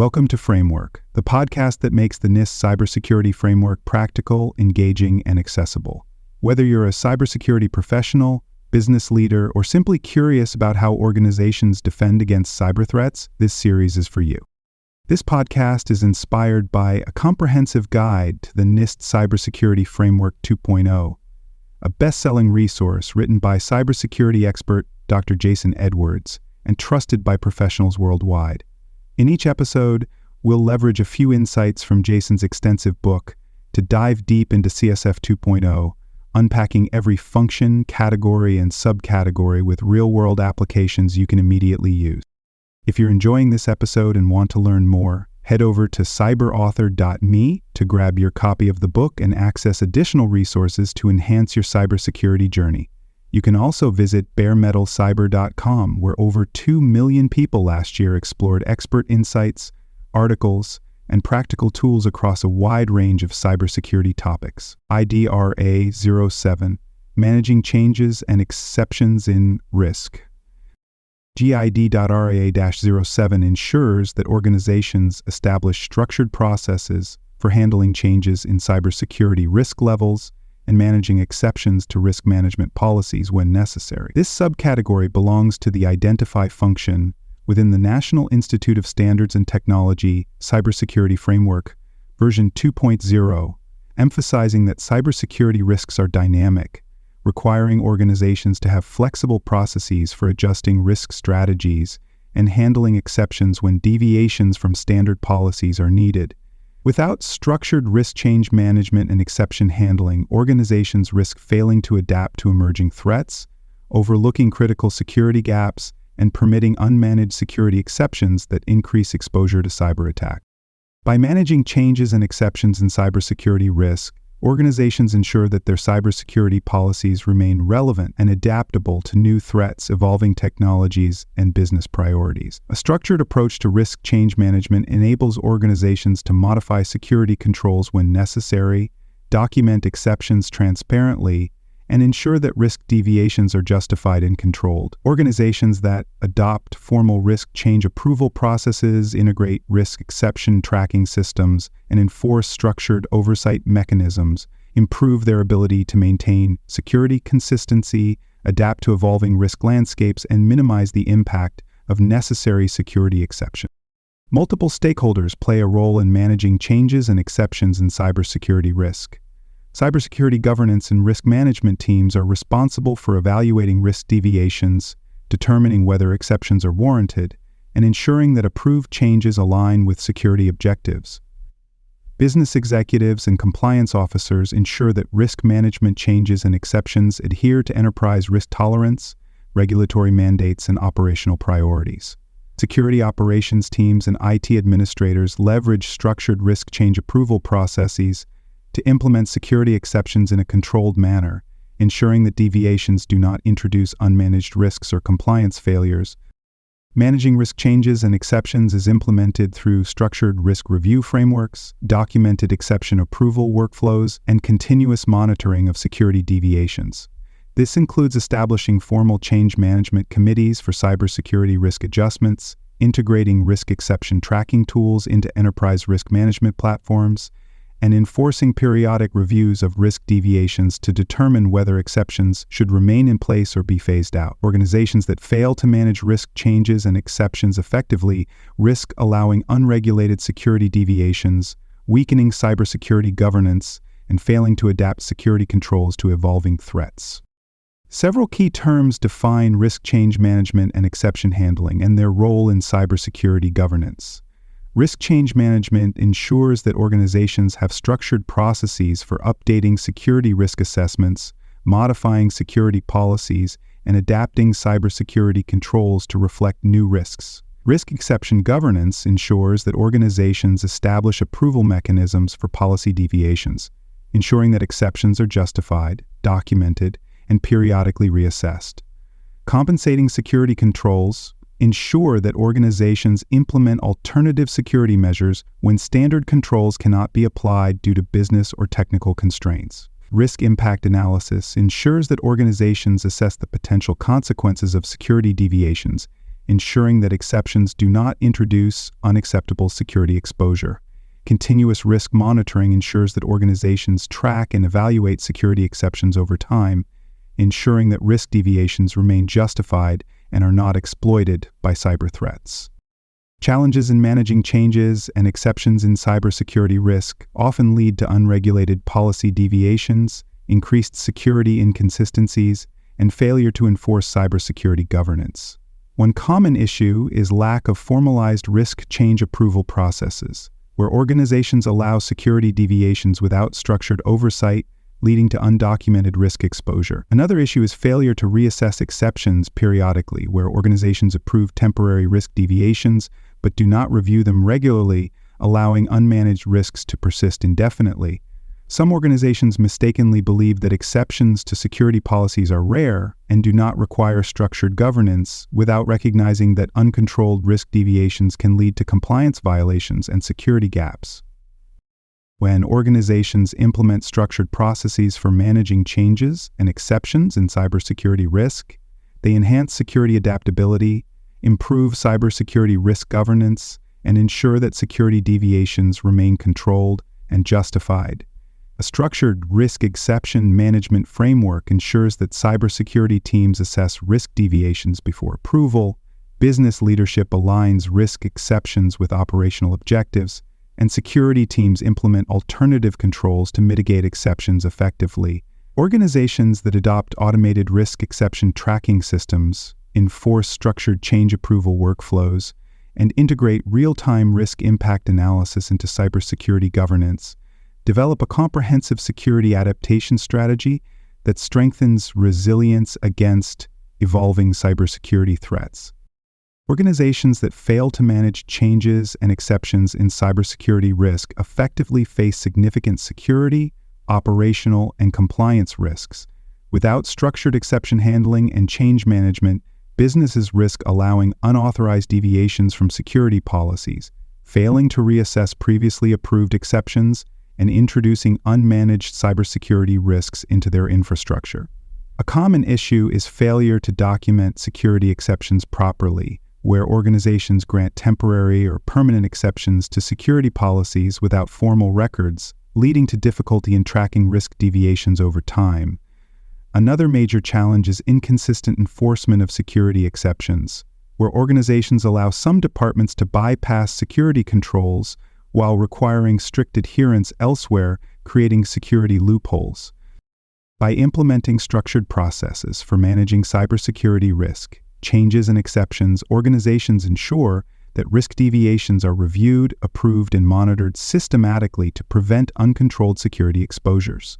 Welcome to Framework, the podcast that makes the NIST cybersecurity framework practical, engaging, and accessible. Whether you're a cybersecurity professional, business leader, or simply curious about how organizations defend against cyber threats, this series is for you. This podcast is inspired by a comprehensive guide to the NIST Cybersecurity Framework 2.0, a best-selling resource written by cybersecurity expert Dr. Jason Edwards and trusted by professionals worldwide. In each episode, we'll leverage a few insights from Jason's extensive book to dive deep into CSF 2.0, unpacking every function, category, and subcategory with real-world applications you can immediately use. If you're enjoying this episode and want to learn more, head over to cyberauthor.me to grab your copy of the book and access additional resources to enhance your cybersecurity journey. You can also visit baremetalcyber.com, where over 2 million people last year explored expert insights, articles, and practical tools across a wide range of cybersecurity topics. ID.RA-07, Managing Changes and Exceptions in Risk. ID.RA-07 ensures that organizations establish structured processes for handling changes in cybersecurity risk levels and managing exceptions to risk management policies when necessary. This subcategory belongs to the Identify function within the National Institute of Standards and Technology Cybersecurity Framework, version 2.0, emphasizing that cybersecurity risks are dynamic, requiring organizations to have flexible processes for adjusting risk strategies and handling exceptions when deviations from standard policies are needed. Without structured risk change management and exception handling, organizations risk failing to adapt to emerging threats, overlooking critical security gaps, and permitting unmanaged security exceptions that increase exposure to cyber attack. By managing changes and exceptions in cybersecurity risk, organizations ensure that their cybersecurity policies remain relevant and adaptable to new threats, evolving technologies, and business priorities. A structured approach to risk change management enables organizations to modify security controls when necessary, document exceptions transparently, and ensure that risk deviations are justified and controlled. Organizations that adopt formal risk change approval processes, integrate risk exception tracking systems, and enforce structured oversight mechanisms improve their ability to maintain security consistency, adapt to evolving risk landscapes, and minimize the impact of necessary security exceptions. Multiple stakeholders play a role in managing changes and exceptions in cybersecurity risk. Cybersecurity governance and risk management teams are responsible for evaluating risk deviations, determining whether exceptions are warranted, and ensuring that approved changes align with security objectives. Business executives and compliance officers ensure that risk management changes and exceptions adhere to enterprise risk tolerance, regulatory mandates, and operational priorities. Security operations teams and IT administrators leverage structured risk change approval processes to implement security exceptions in a controlled manner, ensuring that deviations do not introduce unmanaged risks or compliance failures. Managing risk changes and exceptions is implemented through structured risk review frameworks, documented exception approval workflows, and continuous monitoring of security deviations. This includes establishing formal change management committees for cybersecurity risk adjustments, integrating risk exception tracking tools into enterprise risk management platforms, and enforcing periodic reviews of risk deviations to determine whether exceptions should remain in place or be phased out. Organizations that fail to manage risk changes and exceptions effectively risk allowing unregulated security deviations, weakening cybersecurity governance, and failing to adapt security controls to evolving threats. Several key terms define risk change management and exception handling and their role in cybersecurity governance. Risk change management ensures that organizations have structured processes for updating security risk assessments, modifying security policies, and adapting cybersecurity controls to reflect new risks. Risk exception governance ensures that organizations establish approval mechanisms for policy deviations, ensuring that exceptions are justified, documented, and periodically reassessed. Compensating security controls ensure that organizations implement alternative security measures when standard controls cannot be applied due to business or technical constraints. Risk impact analysis ensures that organizations assess the potential consequences of security deviations ensuring that exceptions do not introduce unacceptable security exposure. Continuous risk monitoring ensures that organizations track and evaluate security exceptions over time, ensuring that risk deviations remain justified and are not exploited by cyber threats. Challenges in managing changes and exceptions in cybersecurity risk often lead to unregulated policy deviations, increased security inconsistencies, and failure to enforce cybersecurity governance. One common issue is lack of formalized risk change approval processes, where organizations allow security deviations without structured oversight, leading to undocumented risk exposure. Another issue is failure to reassess exceptions periodically, where organizations approve temporary risk deviations but do not review them regularly, allowing unmanaged risks to persist indefinitely. Some organizations mistakenly believe that exceptions to security policies are rare and do not require structured governance, without recognizing that uncontrolled risk deviations can lead to compliance violations and security gaps. When organizations implement structured processes for managing changes and exceptions in cybersecurity risk, they enhance security adaptability, improve cybersecurity risk governance, and ensure that security deviations remain controlled and justified. A structured risk exception management framework ensures that cybersecurity teams assess risk deviations before approval, business leadership aligns risk exceptions with operational objectives, and security teams implement alternative controls to mitigate exceptions effectively. Organizations that adopt automated risk exception tracking systems, enforce structured change approval workflows, and integrate real-time risk impact analysis into cybersecurity governance develop a comprehensive security adaptation strategy that strengthens resilience against evolving cybersecurity threats. Organizations that fail to manage changes and exceptions in cybersecurity risk effectively face significant security, operational, and compliance risks. Without structured exception handling and change management, businesses risk allowing unauthorized deviations from security policies, failing to reassess previously approved exceptions, and introducing unmanaged cybersecurity risks into their infrastructure. A common issue is failure to document security exceptions properly, where organizations grant temporary or permanent exceptions to security policies without formal records, leading to difficulty in tracking risk deviations over time. Another major challenge is inconsistent enforcement of security exceptions, where organizations allow some departments to bypass security controls while requiring strict adherence elsewhere, creating security loopholes. By implementing structured processes for managing cybersecurity risk, changes and exceptions, organizations ensure that risk deviations are reviewed, approved, and monitored systematically to prevent uncontrolled security exposures.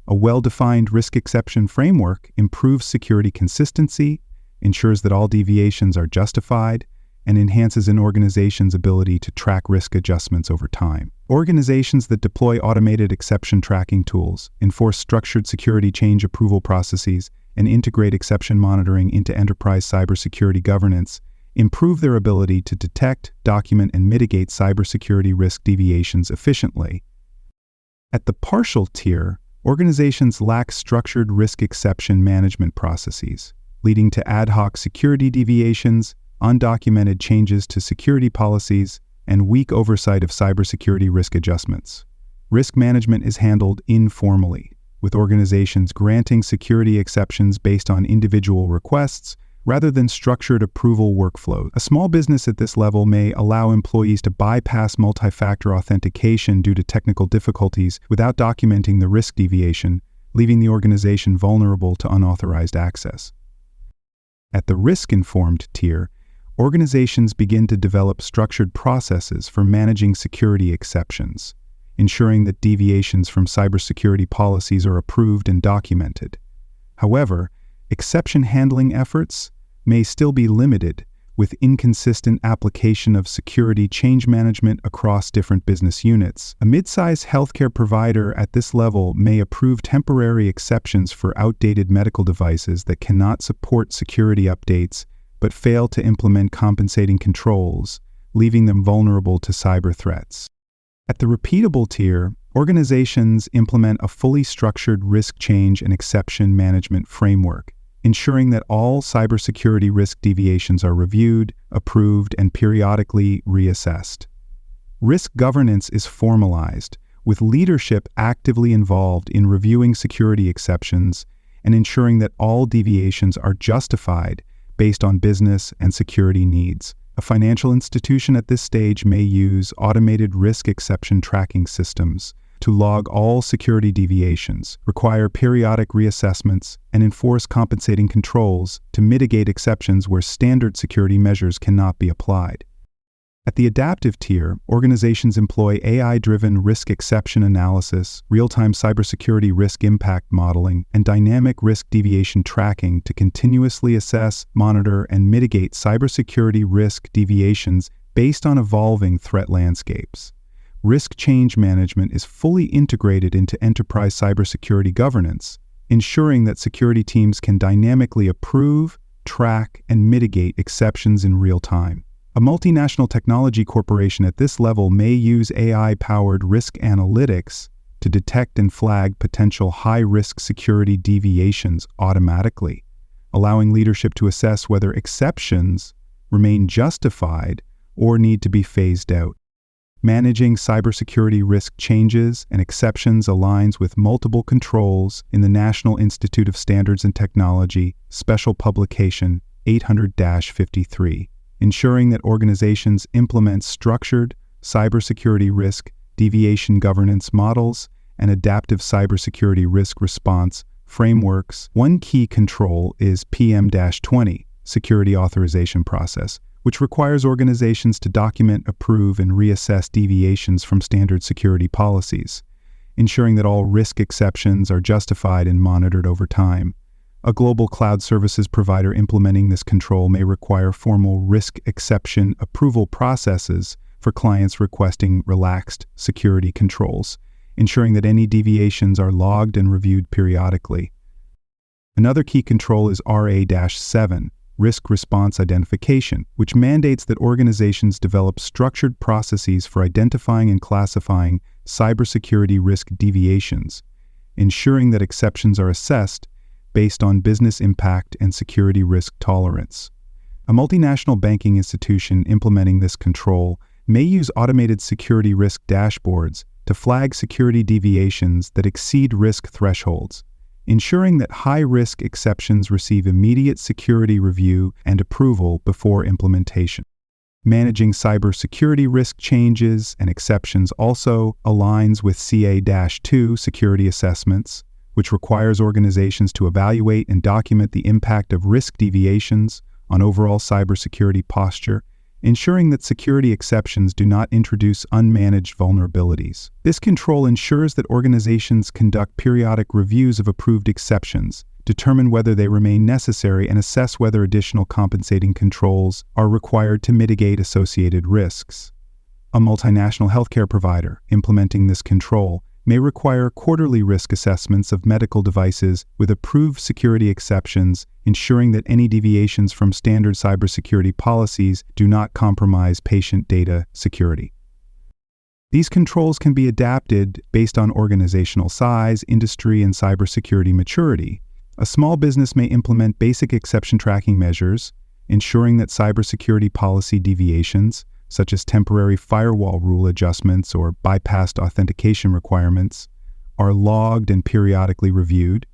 A well-defined risk exception framework improves security consistency, ensures that all deviations are justified, and enhances an organization's ability to track risk adjustments over time. Organizations that deploy automated exception tracking tools, enforce structured security change approval processes, and integrate exception monitoring into enterprise cybersecurity governance improve their ability to detect, document, and mitigate cybersecurity risk deviations efficiently. At the partial tier, organizations lack structured risk exception management processes, leading to ad hoc security deviations, undocumented changes to security policies, and weak oversight of cybersecurity risk adjustments. Risk management is handled informally, with organizations granting security exceptions based on individual requests rather than structured approval workflows. A small business at this level may allow employees to bypass multi-factor authentication due to technical difficulties without documenting the risk deviation, leaving the organization vulnerable to unauthorized access. At the risk-informed tier, organizations begin to develop structured processes for managing security exceptions, ensuring that deviations from cybersecurity policies are approved and documented. However, exception handling efforts may still be limited, with inconsistent application of security change management across different business units. A mid-size healthcare provider at this level may approve temporary exceptions for outdated medical devices that cannot support security updates but fail to implement compensating controls, leaving them vulnerable to cyber threats. At the repeatable tier, organizations implement a fully structured risk change and exception management framework, ensuring that all cybersecurity risk deviations are reviewed, approved, and periodically reassessed. Risk governance is formalized, with leadership actively involved in reviewing security exceptions and ensuring that all deviations are justified based on business and security needs. A financial institution at this stage may use automated risk exception tracking systems to log all security deviations, require periodic reassessments, and enforce compensating controls to mitigate exceptions where standard security measures cannot be applied. At the adaptive tier, organizations employ AI-driven risk exception analysis, real-time cybersecurity risk impact modeling, and dynamic risk deviation tracking to continuously assess, monitor, and mitigate cybersecurity risk deviations based on evolving threat landscapes. Risk change management is fully integrated into enterprise cybersecurity governance, ensuring that security teams can dynamically approve, track, and mitigate exceptions in real time. A multinational technology corporation at this level may use AI-powered risk analytics to detect and flag potential high-risk security deviations automatically, allowing leadership to assess whether exceptions remain justified or need to be phased out. Managing cybersecurity risk changes and exceptions aligns with multiple controls in the National Institute of Standards and Technology Special Publication 800-53. Ensuring that organizations implement structured cybersecurity risk deviation governance models and adaptive cybersecurity risk response frameworks. One key control is PM-20, Security Authorization Process, which requires organizations to document, approve, and reassess deviations from standard security policies, ensuring that all risk exceptions are justified and monitored over time. A global cloud services provider implementing this control may require formal risk exception approval processes for clients requesting relaxed security controls, ensuring that any deviations are logged and reviewed periodically. Another key control is RA-07, Risk Response Identification, which mandates that organizations develop structured processes for identifying and classifying cybersecurity risk deviations, ensuring that exceptions are assessed based on business impact and security risk tolerance. A multinational banking institution implementing this control may use automated security risk dashboards to flag security deviations that exceed risk thresholds, ensuring that high-risk exceptions receive immediate security review and approval before implementation. Managing cybersecurity risk changes and exceptions also aligns with CA-2 security assessments, which requires organizations to evaluate and document the impact of risk deviations on overall cybersecurity posture, ensuring that security exceptions do not introduce unmanaged vulnerabilities. This control ensures that organizations conduct periodic reviews of approved exceptions, determine whether they remain necessary, and assess whether additional compensating controls are required to mitigate associated risks. A multinational healthcare provider implementing this control may require quarterly risk assessments of medical devices with approved security exceptions, ensuring that any deviations from standard cybersecurity policies do not compromise patient data security. These controls can be adapted based on organizational size, industry, and cybersecurity maturity. A small business may implement basic exception tracking measures, ensuring that cybersecurity policy deviations, such as temporary firewall rule adjustments or bypassed authentication requirements, are logged and periodically reviewed.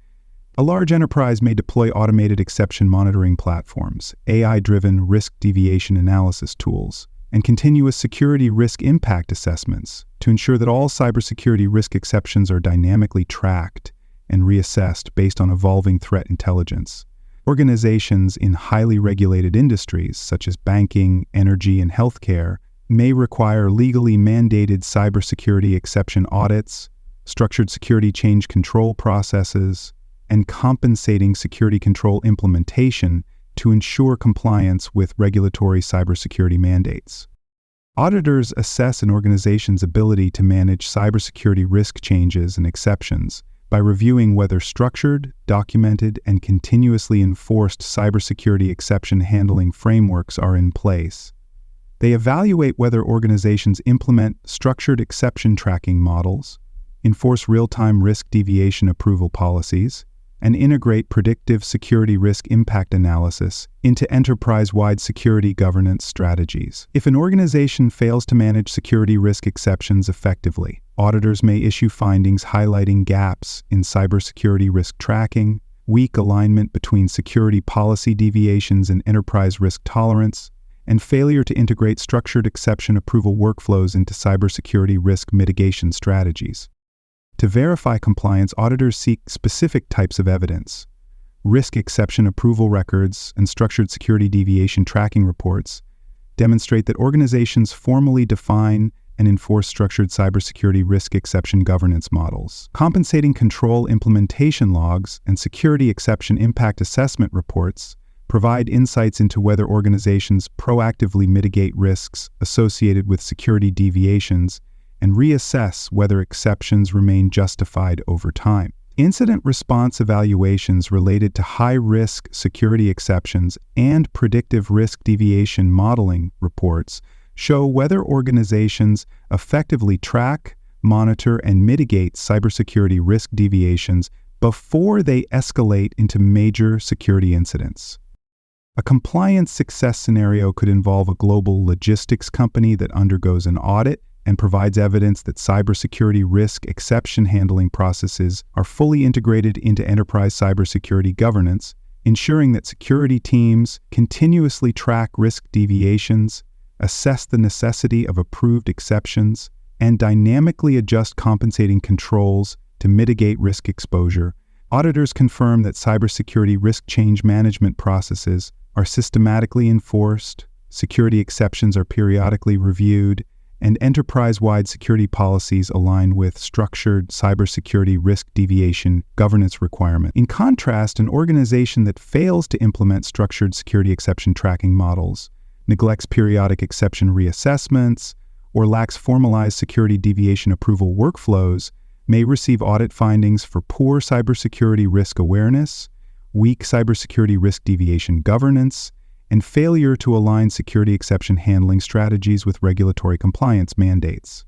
A large enterprise may deploy automated exception monitoring platforms, AI-driven risk deviation analysis tools, and continuous security risk impact assessments to ensure that all cybersecurity risk exceptions are dynamically tracked and reassessed based on evolving threat intelligence. Organizations in highly regulated industries, such as banking, energy, and healthcare, may require legally mandated cybersecurity exception audits, structured security change control processes, and compensating security control implementation to ensure compliance with regulatory cybersecurity mandates. Auditors assess an organization's ability to manage cybersecurity risk changes and exceptions by reviewing whether structured, documented, and continuously enforced cybersecurity exception handling frameworks are in place. They evaluate whether organizations implement structured exception tracking models, enforce real-time risk deviation approval policies, and integrate predictive security risk impact analysis into enterprise-wide security governance strategies. If an organization fails to manage security risk exceptions effectively, auditors may issue findings highlighting gaps in cybersecurity risk tracking, weak alignment between security policy deviations and enterprise risk tolerance, and failure to integrate structured exception approval workflows into cybersecurity risk mitigation strategies. To verify compliance, auditors seek specific types of evidence. Risk exception approval records and structured security deviation tracking reports demonstrate that organizations formally define and enforce structured cybersecurity risk exception governance models. Compensating control implementation logs and security exception impact assessment reports provide insights into whether organizations proactively mitigate risks associated with security deviations and reassess whether exceptions remain justified over time. Incident response evaluations related to high-risk security exceptions and predictive risk deviation modeling reports show whether organizations effectively track, monitor, and mitigate cybersecurity risk deviations before they escalate into major security incidents. A compliance success scenario could involve a global logistics company that undergoes an audit and provides evidence that cybersecurity risk exception handling processes are fully integrated into enterprise cybersecurity governance, ensuring that security teams continuously track risk deviations, assess the necessity of approved exceptions, and dynamically adjust compensating controls to mitigate risk exposure. Auditors confirm that cybersecurity risk change management processes are systematically enforced, security exceptions are periodically reviewed, and enterprise-wide security policies align with structured cybersecurity risk deviation governance requirements. In contrast, an organization that fails to implement structured security exception tracking models, neglects periodic exception reassessments, or lacks formalized security deviation approval workflows may receive audit findings for poor cybersecurity risk awareness, weak cybersecurity risk deviation governance, and failure to align security exception handling strategies with regulatory compliance mandates.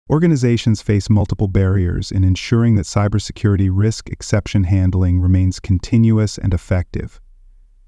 Organizations face multiple barriers in ensuring that cybersecurity risk exception handling remains continuous and effective.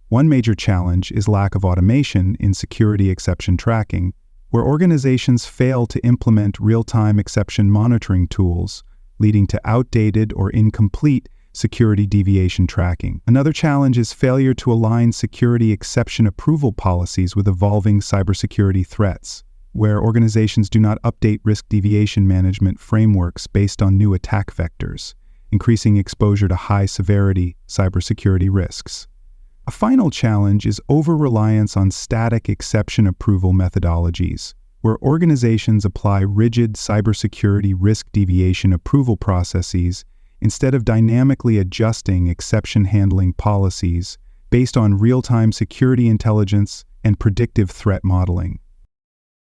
One major challenge is lack of automation in security exception tracking, where organizations fail to implement real-time exception monitoring tools, leading to outdated or incomplete security deviation tracking. Another challenge is failure to align security exception approval policies with evolving cybersecurity threats, where organizations do not update risk deviation management frameworks based on new attack vectors, increasing exposure to high-severity cybersecurity risks. A final challenge is over-reliance on static exception approval methodologies, where organizations apply rigid cybersecurity risk deviation approval processes instead of dynamically adjusting exception handling policies based on real-time security intelligence and predictive threat modeling.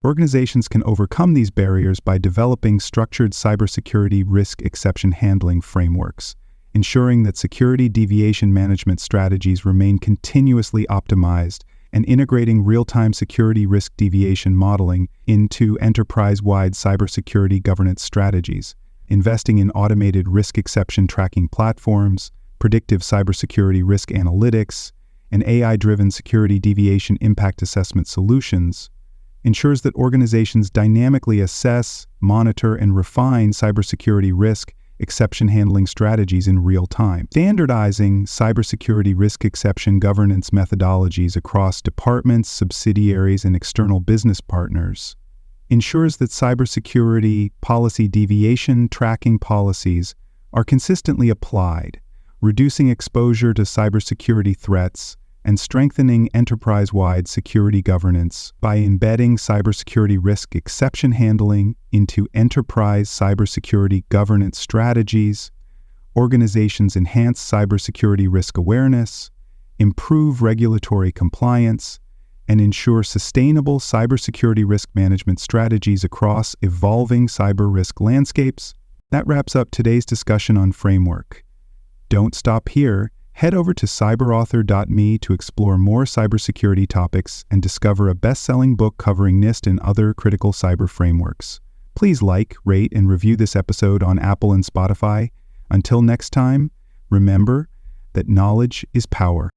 Organizations can overcome these barriers by developing structured cybersecurity risk exception handling frameworks, ensuring that security deviation management strategies remain continuously optimized and integrating real-time security risk deviation modeling into enterprise-wide cybersecurity governance strategies. Investing in automated risk exception tracking platforms, predictive cybersecurity risk analytics, and AI-driven security deviation impact assessment solutions ensures that organizations dynamically assess, monitor, and refine cybersecurity risk exception handling strategies in real time. Standardizing cybersecurity risk exception governance methodologies across departments, subsidiaries, and external business partners ensures that cybersecurity policy deviation tracking policies are consistently applied, reducing exposure to cybersecurity threats and strengthening enterprise-wide security governance by embedding cybersecurity risk exception handling into enterprise cybersecurity governance strategies. Organizations enhance cybersecurity risk awareness, improve regulatory compliance, and ensure sustainable cybersecurity risk management strategies across evolving cyber risk landscapes. That wraps up today's discussion on framework. Don't stop here. Head over to cyberauthor.me to explore more cybersecurity topics and discover a best-selling book covering NIST and other critical cyber frameworks. Please like, rate, and review this episode on Apple and Spotify. Until next time, remember, that knowledge is power.